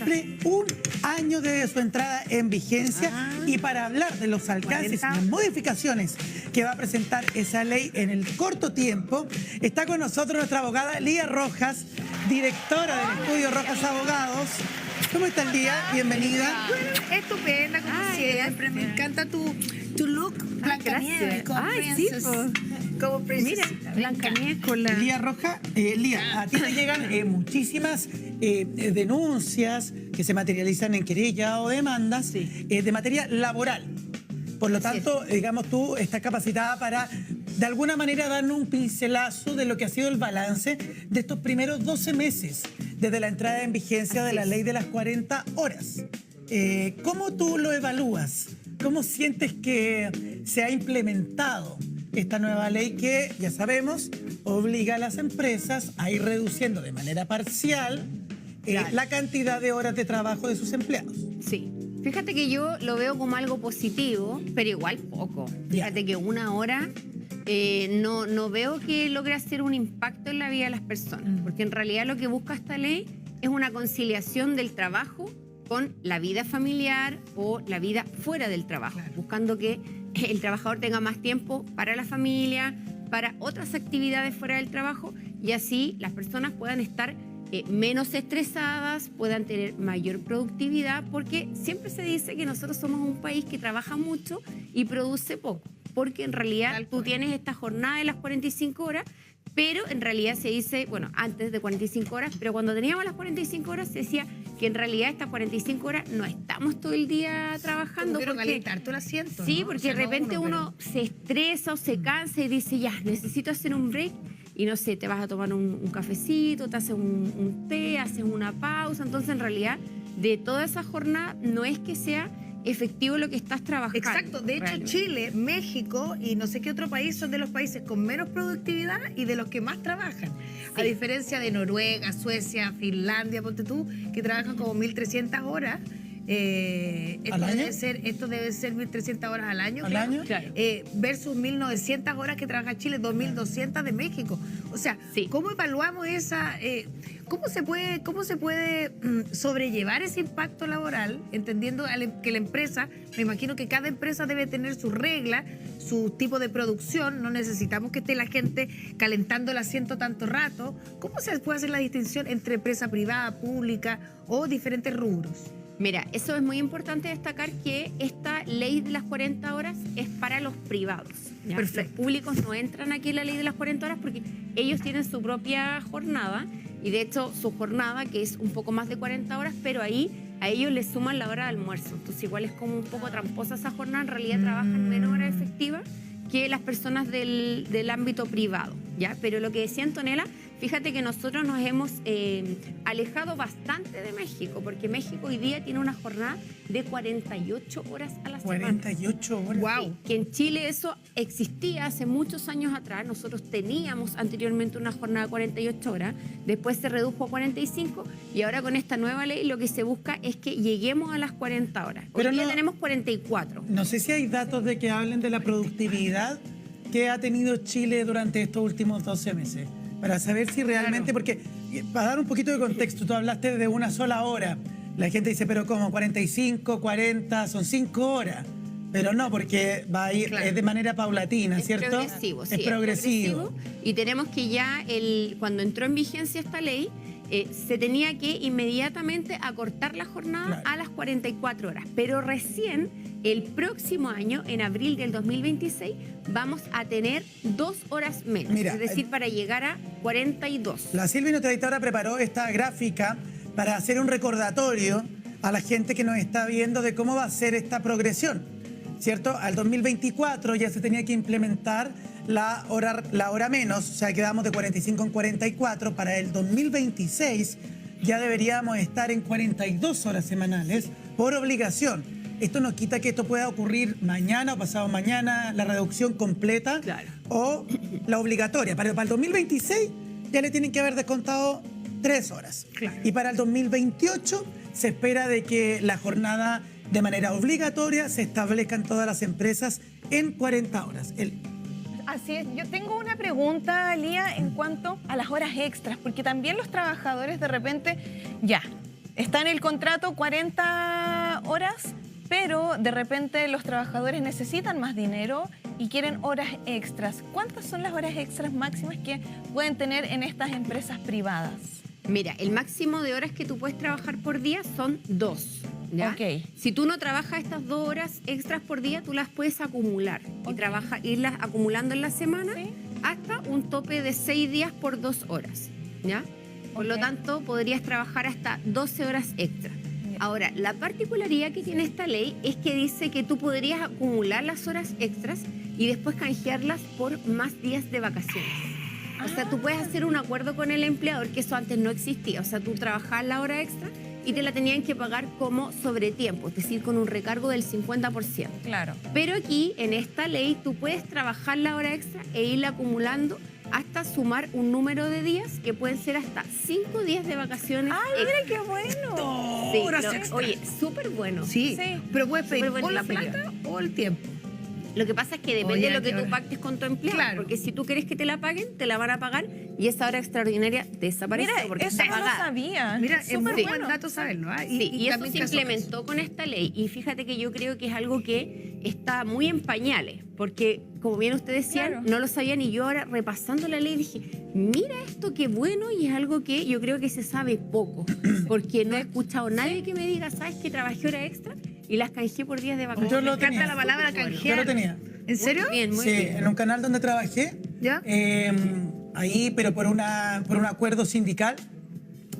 cumple un año de su entrada en vigencia y para hablar de los alcances y las modificaciones que va a presentar esa ley en el corto tiempo, está con nosotros nuestra abogada Lía Rojas, directora del estudio Rojas Abogados. ¿Cómo está, Lía? Bienvenida. Estupenda, como siempre. Me encanta tu look. Blancanieves. Sí, como princesita. Mira, Blancanieves con la... Lía Rojas, Lía, a ti te llegan muchísimas denuncias que se materializan en querella o demandas de materia laboral. Por lo tanto, digamos, tú estás capacitada para, de alguna manera, darnos un pincelazo de lo que ha sido el balance de estos primeros 12 meses desde la entrada en vigencia de la ley de las 40 horas. ¿Cómo tú lo evalúas? ¿Cómo sientes que se ha implementado esta nueva ley que, ya sabemos, obliga a las empresas a ir reduciendo de manera parcial la cantidad de horas de trabajo de sus empleados? Sí. Fíjate que yo lo veo como algo positivo, pero igual poco. Fíjate que una hora no veo que logre hacer un impacto en la vida de las personas, porque en realidad lo que busca esta ley es una conciliación del trabajo con la vida familiar o la vida fuera del trabajo, buscando que el trabajador tenga más tiempo para la familia, para otras actividades fuera del trabajo, y así las personas puedan estar menos estresadas, puedan tener mayor productividad, porque siempre se dice que nosotros somos un país que trabaja mucho y produce poco, porque en realidad tú tienes esta jornada de las 45 horas, pero en realidad se dice, bueno, antes de 45 horas, pero cuando teníamos las 45 horas se decía que en realidad estas 45 horas no estamos todo el día trabajando. Quiero calentar tu asiento. Sí, porque de repente uno se estresa o se cansa y dice, ya, necesito hacer un break. Y no sé, te vas a tomar un cafecito, te haces un té, haces una pausa. Entonces, en realidad, de toda esa jornada, no es que sea efectivo lo que estás trabajando. Exacto. De hecho, Chile, México y no sé qué otro país son de los países con menos productividad y de los que más trabajan. A diferencia de Noruega, Suecia, Finlandia, ponte tú, que trabajan como 1.300 horas. Esto debe ser 1.300 horas al año. ¿Al año? Claro. Versus 1.900 horas que trabaja Chile, 2.200 de México. O sea, ¿cómo evaluamos esa... ¿Cómo se puede sobrellevar ese impacto laboral, entendiendo que la empresa, me imagino que cada empresa debe tener su regla, su tipo de producción, no necesitamos que esté la gente calentando el asiento tanto rato? ¿Cómo se puede hacer la distinción entre empresa privada, pública o diferentes rubros? Mira, eso es muy importante destacar que esta ley de las 40 horas es para los privados. Los públicos no entran aquí en la ley de las 40 horas porque ellos tienen su propia jornada y de hecho su jornada, que es un poco más de 40 horas, pero ahí a ellos les suman la hora de almuerzo. Entonces igual es como un poco tramposa esa jornada, en realidad trabajan menos horas efectivas que las personas del ámbito privado, ¿ya? Pero lo que decía Antonella, fíjate que nosotros nos hemos alejado bastante de México, porque México hoy día tiene una jornada de 48 horas a la semana. 48 horas. Wow. Sí, que en Chile eso existía hace muchos años atrás. Nosotros teníamos anteriormente una jornada de 48 horas, después se redujo a 45 y ahora con esta nueva ley lo que se busca es que lleguemos a las 40 horas. Hoy día tenemos 44. No sé si hay datos de que hablen de la productividad que ha tenido Chile durante estos últimos 12 meses, para saber si realmente, porque para dar un poquito de contexto, tú hablaste de una sola hora, la gente dice, pero ¿cómo? 45, 40, son 5 horas, pero no, porque va a ir de manera paulatina, ¿cierto? Progresivo, es progresivo. Y tenemos que ya, cuando entró en vigencia esta ley, se tenía que inmediatamente acortar la jornada a las 44 horas, pero recién el próximo año, en abril del 2026, vamos a tener 2 horas menos, es decir, para llegar a 42. La Silvia, nuestra editora, preparó esta gráfica para hacer un recordatorio a la gente que nos está viendo de cómo va a ser esta progresión, ¿cierto? Al 2024 ya se tenía que implementar la hora menos, o sea, quedamos de 45 en 44. Para el 2026 ya deberíamos estar en 42 horas semanales por obligación. Esto no quita que esto pueda ocurrir mañana o pasado mañana, la reducción completa o la obligatoria. Para el 2026 ya le tienen que haber descontado 3 horas. Y para el 2028 se espera de que la jornada de manera obligatoria se establezca en todas las empresas en 40 horas. Así es. Yo tengo una pregunta, Lía, en cuanto a las horas extras, porque también los trabajadores de repente, está en el contrato 40 horas, pero de repente los trabajadores necesitan más dinero y quieren horas extras. ¿Cuántas son las horas extras máximas que pueden tener en estas empresas privadas? Mira, el máximo de horas que tú puedes trabajar por día son 2. ¿ya? Ok. Si tú no trabajas estas 2 horas extras por día, tú las puedes acumular y irlas acumulando en la semana hasta un tope de 6 días por 2 horas. ¿ya? Por lo tanto, podrías trabajar hasta 12 horas extra. Ahora, la particularidad que tiene esta ley es que dice que tú podrías acumular las horas extras y después canjearlas por más días de vacaciones. O sea, tú puedes hacer un acuerdo con el empleador, que eso antes no existía. O sea, tú trabajabas la hora extra y te la tenían que pagar como sobretiempo, es decir, con un recargo del 50%. Claro. Pero aquí, en esta ley, tú puedes trabajar la hora extra e irla acumulando hasta sumar un número de días que pueden ser hasta 5 días de vacaciones. ¡Ay, mira qué bueno! Sí, horas extra. oye, súper bueno. Sí, Sí. pero puedes pedir Súper o la buena plata o el tiempo. Lo que pasa es que depende Oye, de lo que qué tú hora. pactes con tu empleado. Claro. Porque si tú quieres que te la paguen, te la van a pagar y esa hora extraordinaria desaparece Mira, porque eso está no lo pagada. sabía. Mira, es muy Súper buen dato saberlo. ¿ah? Sí, y eso también se caso- implementó con esta ley. Y fíjate que yo creo que es algo que está muy en pañales. Porque, como bien ustedes decían, Claro. no lo sabían. Y yo ahora, repasando la ley, dije, mira esto qué bueno. Y es algo que yo creo que se sabe poco. Porque no he escuchado a nadie que me diga, ¿sabes que trabajé hora extra? Y las canjeé por días de vacaciones. Yo lo Me encanta tenía. la palabra Súper bueno. canjear. Yo lo tenía. ¿En serio? Muy bien, muy Sí, bien. en un canal donde trabajé, ¿Ya? ahí, pero por un acuerdo sindical,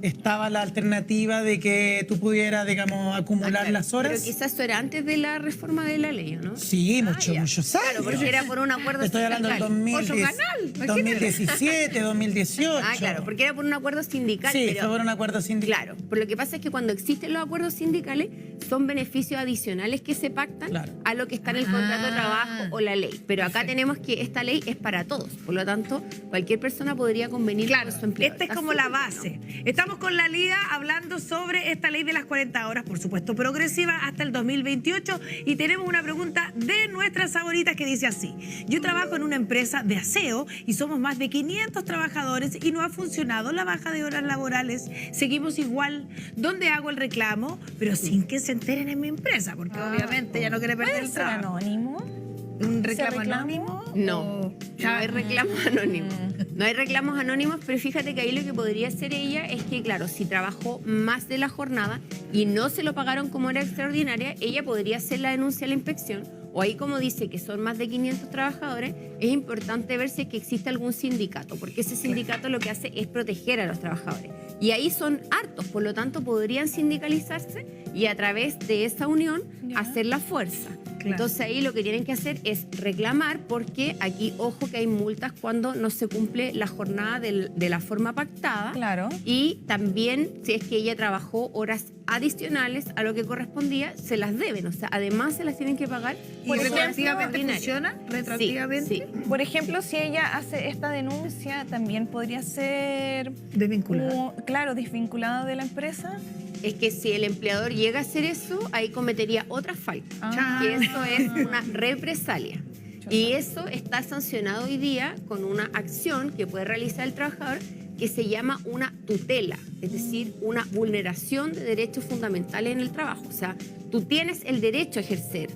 estaba la alternativa de que tú pudieras, digamos, acumular Ah, claro. las horas. Pero quizás eso era antes de la reforma de la ley, ¿o no? Sí, Ah, muchos ya. años años. Claro, porque era por un acuerdo Estoy hablando del sindical. 2017, 2018. Ah, claro, porque era por un acuerdo sindical. Sí, pero, fue por un acuerdo sindical. claro, pero lo que pasa es que cuando existen los acuerdos sindicales, son beneficios adicionales que se pactan Claro. a lo que está en el contrato de trabajo o la ley. Pero acá tenemos que esta ley es para todos. Por lo tanto, cualquier persona podría convenir Claro, con su empleador. esta es Está como la súper base. bueno. Estamos con la Liga hablando sobre esta ley de las 40 horas, por supuesto, progresiva hasta el 2028. Y tenemos una pregunta de nuestras favoritas que dice así. Yo trabajo en una empresa de aseo y somos más de 500 trabajadores y no ha funcionado la baja de horas laborales. Seguimos igual. ¿Dónde hago el reclamo? Pero sin que se enteren en mi empresa, porque obviamente ya no quiere perder ¿Puede el ser trabajo. anónimo? ¿Un reclamo reclamo? anónimo? No, ¿O no hay reclamos anónimos. Mm. No hay reclamos anónimos, pero fíjate que ahí lo que podría hacer ella es que, claro, si trabajó más de la jornada y no se lo pagaron como hora extraordinaria, ella podría hacer la denuncia a la inspección. O ahí, como dice que son más de 500 trabajadores, es importante ver si es que existe algún sindicato, porque ese sindicato lo que hace es proteger a los trabajadores. Y ahí son hartos, por lo tanto podrían sindicalizarse y a través de esa unión hacer la fuerza. Claro. Entonces ahí lo que tienen que hacer es reclamar, porque aquí, ojo, que hay multas cuando no se cumple la jornada de la forma pactada. Claro. Y también, si es que ella trabajó horas adicionales a lo que correspondía, se las deben. O sea, además se las tienen que pagar. ¿Y Por ejemplo, retroactivamente ordinaria. funciona? ¿Retroactivamente? Sí, sí. Por ejemplo, si ella hace esta denuncia, también podría ser, Desvinculada. claro, desvinculada de la empresa. Es que si el empleador llega a hacer eso, ahí cometería otra falta. Ah. Que eso es una represalia. Y eso está sancionado hoy día con una acción que puede realizar el trabajador que se llama una tutela, es decir, una vulneración de derechos fundamentales en el trabajo. O sea, tú tienes el derecho a ejercer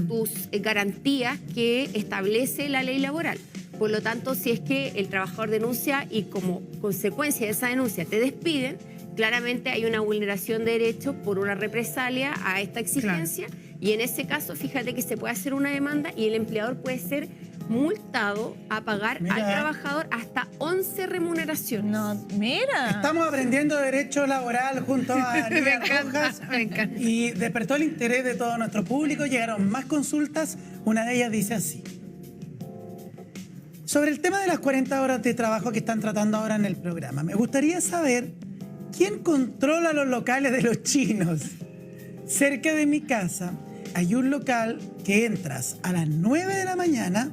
tus garantías que establece la ley laboral. Por lo tanto, si es que el trabajador denuncia y como consecuencia de esa denuncia te despiden, claramente hay una vulneración de derechos por una represalia a esta exigencia. Y en ese caso, fíjate que se puede hacer una demanda y el empleador puede ser multado a pagar Mira. al trabajador hasta 11 remuneraciones. No, mira. Estamos aprendiendo derecho laboral junto a Me Lidia encanta, Rojas me encanta. y despertó el interés de todo nuestro público. Llegaron más consultas. Una de ellas dice así. Sobre el tema de las 40 horas de trabajo que están tratando ahora en el programa, me gustaría saber quién controla los locales de los chinos. Cerca de mi casa hay un local que entras a las 9 de la mañana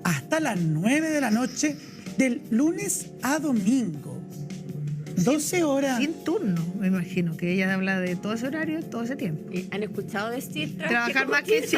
hasta las 9 de la noche del lunes a domingo. 12 horas. Sin turno, me imagino, que ella habla de todo ese horario, todo ese tiempo. ¿Han escuchado decir Trabajar más que Sí.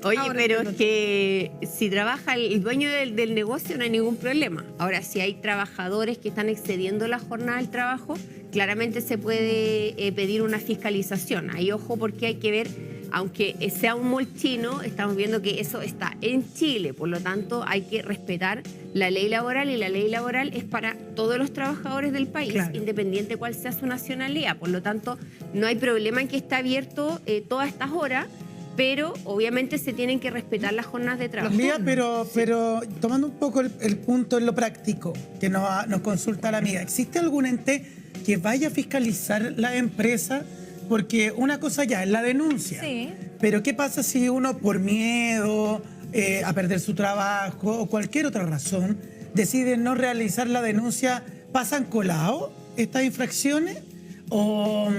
Oye, Ahora pero entiendo. es que si trabaja el dueño del negocio no hay ningún problema. Ahora, si hay trabajadores que están excediendo la jornada del trabajo, claramente se puede pedir una fiscalización. Ahí ojo porque hay que ver, aunque sea un mall chino, estamos viendo que eso está en Chile, por lo tanto hay que respetar la ley laboral y la ley laboral es para todos los trabajadores del país, claro, independiente cuál sea su nacionalidad. Por lo tanto, no hay problema en que esté abierto todas estas horas, pero obviamente se tienen que respetar las jornadas de trabajo. Lía, pero tomando un poco el punto en lo práctico que nos consulta la amiga, ¿existe algún ente que vaya a fiscalizar la empresa? Porque una cosa ya es la denuncia, Sí. pero ¿qué pasa si uno por miedo a perder su trabajo o cualquier otra razón decide no realizar la denuncia? ¿Pasan colado estas infracciones? ¿O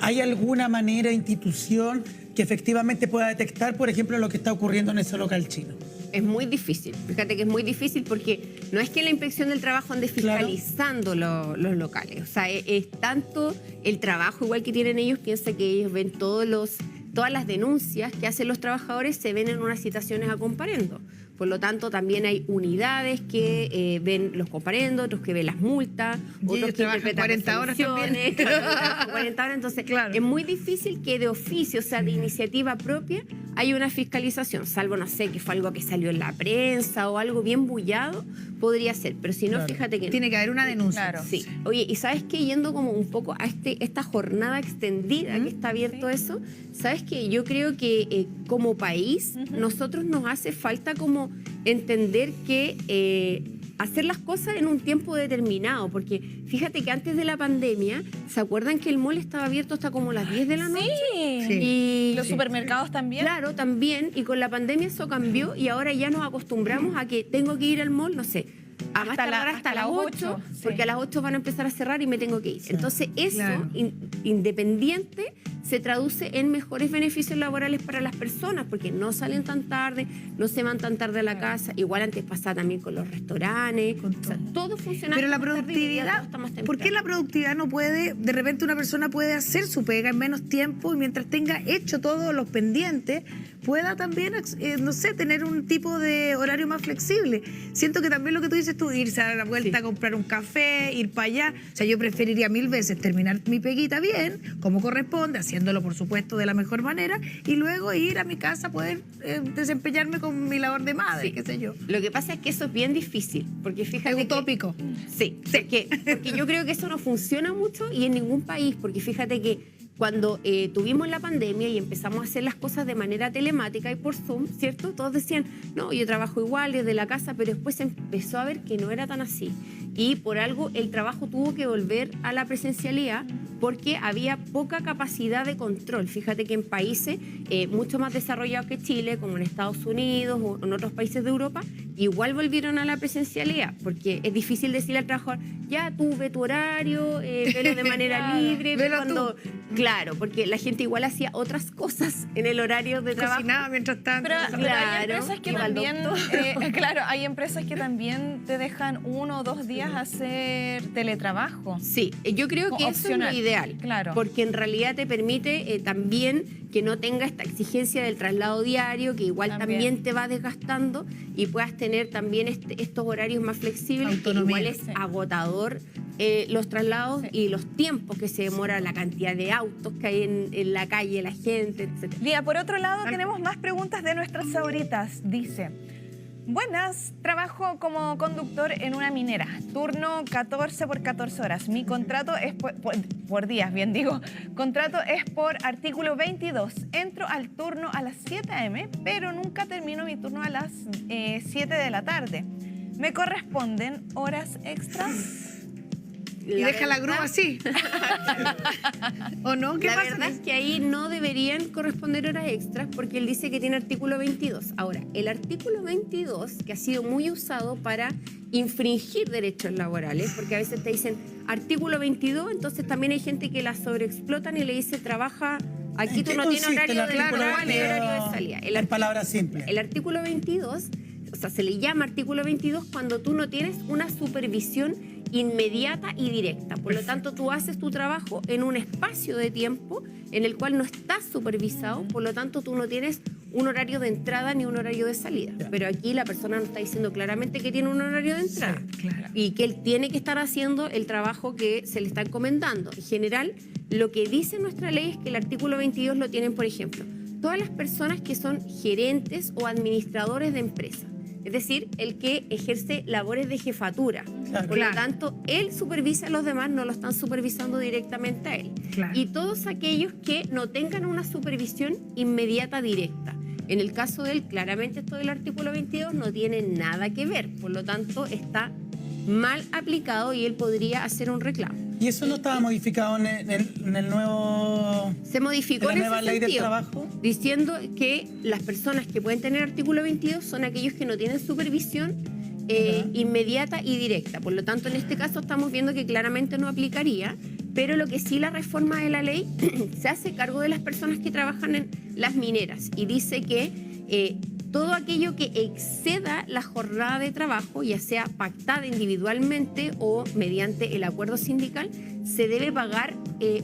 hay alguna manera, institución que efectivamente pueda detectar, por ejemplo, lo que está ocurriendo en ese local chino? Es muy difícil, fíjate que es muy difícil porque no es que la inspección del trabajo ande fiscalizando los locales, o sea, es tanto el trabajo igual que tienen ellos, piensa que ellos ven todas las denuncias que hacen los trabajadores, se ven en unas citaciones a comparendo. Por lo tanto, también hay unidades que ven los comparendos, otros que ven las multas, otros que trabajan 40 horas también. 40 horas, entonces es muy difícil que de oficio, o sea, de iniciativa propia, haya una fiscalización, salvo, no sé, que fue algo que salió en la prensa o algo bien bullado, podría ser, pero si no, fíjate que Tiene que haber una denuncia. Claro. Sí. Oye, ¿y sabes qué? Yendo como un poco a esta jornada extendida que está abierto eso, ¿sabes qué? Yo creo que como país nosotros nos hace falta como entender que hacer las cosas en un tiempo determinado, porque fíjate que antes de la pandemia, ¿se acuerdan que el mall estaba abierto hasta como las 10 de la noche? Sí. Y Los supermercados también. Claro, también, y con la pandemia eso cambió y ahora ya nos acostumbramos a que tengo que ir al mall, no sé, a más tardar hasta las 8, sí. porque a las 8 van a empezar a cerrar y me tengo que ir. Sí. Entonces eso, Claro. Independiente, se traduce en mejores beneficios laborales para las personas, porque no salen tan tarde, no se van tan tarde a la casa. Igual antes pasaba también con los restaurantes, Con o sea, todo. todo funcionaba. Pero la más tarde y hoy día todo productividad, está más ¿por qué la temprano. productividad no puede, de repente una persona puede hacer su pega en menos tiempo y mientras tenga hecho todos los pendientes, pueda también, no sé, tener un tipo de horario más flexible? Siento que también lo que tú dices tú, irse a la vuelta a comprar un café, ir para allá, o sea, yo preferiría 1000 veces terminar mi peguita bien, como corresponde, haciéndolo por supuesto de la mejor manera, y luego ir a mi casa a poder desempeñarme con mi labor de madre, Sí. qué sé yo. Lo que pasa es que eso es bien difícil, porque fíjate Es que- utópico. Sí, porque yo creo que eso no funciona mucho y en ningún país, porque fíjate que cuando tuvimos la pandemia y empezamos a hacer las cosas de manera telemática y por Zoom, ¿cierto? Todos decían, no, yo trabajo igual desde la casa, pero después se empezó a ver que no era tan así. Y por algo el trabajo tuvo que volver a la presencialidad porque había poca capacidad de control. Fíjate que en países mucho más desarrollados que Chile, como en Estados Unidos o en otros países de Europa, igual volvieron a la presencialidad, porque es difícil decirle al trabajador, ya tú ve tu horario, velo de manera Claro, libre, ve velo cuando... Claro, porque la gente igual hacía otras cosas en el horario de trabajo. Cocinaba mientras tanto. Pero, pero hay Claro, empresas que iba al también, doctor. claro, hay empresas que también te dejan 1 o 2 días hacer teletrabajo. Sí, yo creo que eso es Opcional, lo ideal, claro. porque en realidad te permite también que no tenga esta exigencia del traslado diario, que igual también te va desgastando y puedas tener también estos horarios más flexibles, Autonomía, que igual es sí. agotador los traslados Sí. y los tiempos que se demora, la cantidad de autos que hay en la calle, la gente, etc. Lía, por otro lado, tenemos más preguntas de nuestras favoritas. Dice, buenas, trabajo como conductor en una minera, turno 14 por 14 horas. Mi contrato es por días, bien digo. Contrato es por artículo 22. Entro al turno a las 7 a.m., pero nunca termino mi turno a las 7 de la tarde. ¿Me corresponden horas extras? Y deja la grúa verdad- así. ¿O no? ¿Qué La pasa? verdad es que ahí no deberían corresponder horas extras porque él dice que tiene artículo 22. Ahora, el artículo 22, que ha sido muy usado para infringir derechos laborales, porque a veces te dicen artículo 22, entonces también hay gente que la sobreexplotan y le dice trabaja, aquí ¿En tú qué no tienes consiste el horario de artículo entrada ni 22? horario de salida. En palabras simples. El artículo 22, o sea, se le llama artículo 22 cuando tú no tienes una supervisión inmediata y directa. Por lo tanto, tú haces tu trabajo en un espacio de tiempo en el cual no estás supervisado, por lo tanto, tú no tienes un horario de entrada ni un horario de salida. Pero aquí la persona nos está diciendo claramente que tiene un horario de entrada y que él tiene que estar haciendo el trabajo que se le está encomendando. En general, lo que dice nuestra ley es que el artículo 22 lo tienen, por ejemplo, todas las personas que son gerentes o administradores de empresas. Es decir, el que ejerce labores de jefatura. Por lo tanto, él supervisa a los demás, no lo están supervisando directamente a él. Y todos aquellos que no tengan una supervisión inmediata directa. En el caso de él, claramente esto del artículo 22 no tiene nada que ver. Por lo tanto, está mal aplicado y él podría hacer un reclamo. ¿Y eso no estaba modificado en el nuevo... Se modificó en en la nueva ese ley del sentido, trabajo? diciendo que las personas que pueden tener artículo 22 son aquellos que no tienen supervisión inmediata y directa. Por lo tanto, en este caso estamos viendo que claramente no aplicaría, pero lo que sí la reforma de la ley se hace cargo de las personas que trabajan en las mineras y dice que todo aquello que exceda la jornada de trabajo, ya sea pactada individualmente o mediante el acuerdo sindical, se debe pagar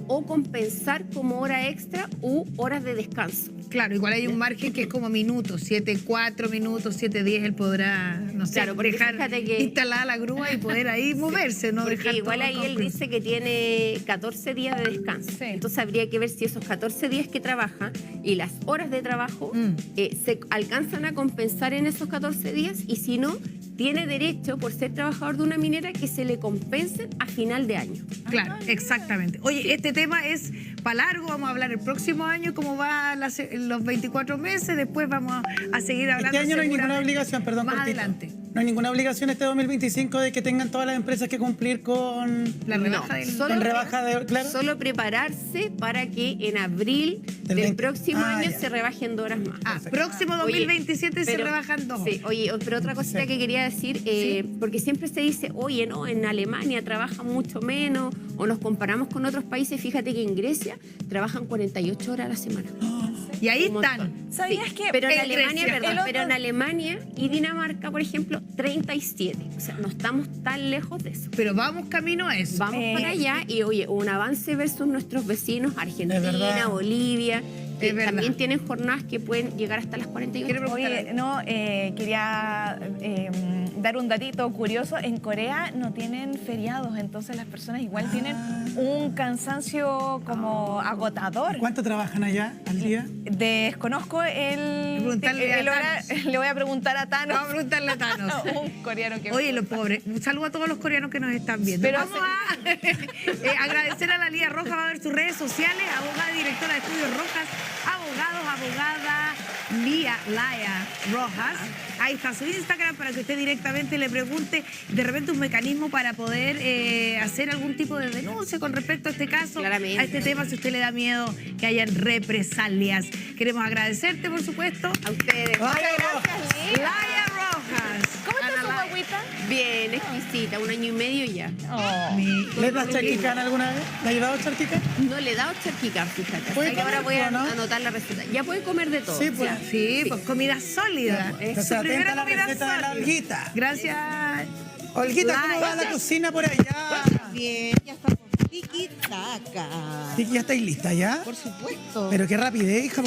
o compensar como hora extra u horas de descanso. Claro, igual hay un margen que es como minutos, 7:04 minutos, 7:10, él podrá, no sé, Claro, porque dejar fíjate que- instalada la grúa y poder ahí moverse, no Porque dejar igual todo ahí él completo. dice que tiene 14 días de descanso. Sí. Entonces habría que ver si esos 14 días que trabaja y las horas de trabajo se alcanzan a compensar en esos 14 días y si no, tiene derecho, por ser trabajador de una minera, que se le compensen a final de año. Claro, exactamente. Oye, este tema es para largo, vamos a hablar el próximo año, cómo va los 24 meses, después vamos a seguir hablando. Este año no hay ninguna seguramente obligación, perdón, más cortito. adelante. No hay ninguna obligación este 2025 de que tengan todas las empresas que cumplir con La rebaja No, del... solo- con rebaja de... Claro. Solo prepararse para que en abril Del del 20. próximo año Ya. se rebajen 2 horas más. próximo Oye, 2027 se pero- rebajan 2. Sí, oye, pero otra cosita que quería decir, porque siempre se dice, oye, no, en Alemania trabajan mucho menos, o nos comparamos con otros países, fíjate que en Grecia trabajan 48 horas a la semana. Y ahí Un están. montón. ¿Sabías Sí, que pero en en Alemania, Grecia, perdón, el pero en otro- Alemania y Dinamarca, por ejemplo, 37. O sea, no estamos tan lejos de eso. Pero vamos camino a eso. Vamos para allá y, oye, un avance versus nuestros vecinos, Es Argentina, verdad. Bolivia, que Es verdad. también tienen jornadas que pueden llegar hasta las 48. Oye, no, quería dar un datito curioso. En Corea no tienen feriados, entonces las personas igual tienen un cansancio como agotador. ¿Cuánto trabajan allá al día? Desconozco Preguntarle a Thanos. le voy a preguntar a Thanos. Vamos a preguntarle a Thanos. Un coreano que Oye, los pobres. Un saludo a todos los coreanos que nos están viendo. Pero Vamos a agradecer a la Lía Rojas, va a ver sus redes sociales, abogada y directora de Estudios Rojas, abogada Laya Rojas. Ahí está su Instagram para que usted directamente le pregunte de repente un mecanismo para poder hacer algún tipo de denuncia con respecto a este caso, Claramente. a este tema, si usted le da miedo que hayan represalias. Queremos agradecerte, por supuesto, A ustedes. Vaya, Laya Rojas. ¿Cómo está Ana su Laya. guaguita? Bien, exquisita, 1 año y medio ya. ¿Le has dado charquicán alguna vez? ¿Le has llevado charquicán? No le he dado charquicán, fíjate. Puede Así que ahora comer, voy a ¿no? anotar la receta. Ya puede comer de todo. Sí, pues. Ya. Sí, pues comida sólida. Entonces, Su atenta primera a la comida receta de la sólida. Olguita. Gracias. Olguita, ¿cómo va la cocina por allá? Bien, ya estamos tiki-taka. Sí, ya estáis lista, ¿ya? Por supuesto. Pero qué rapidez, hija.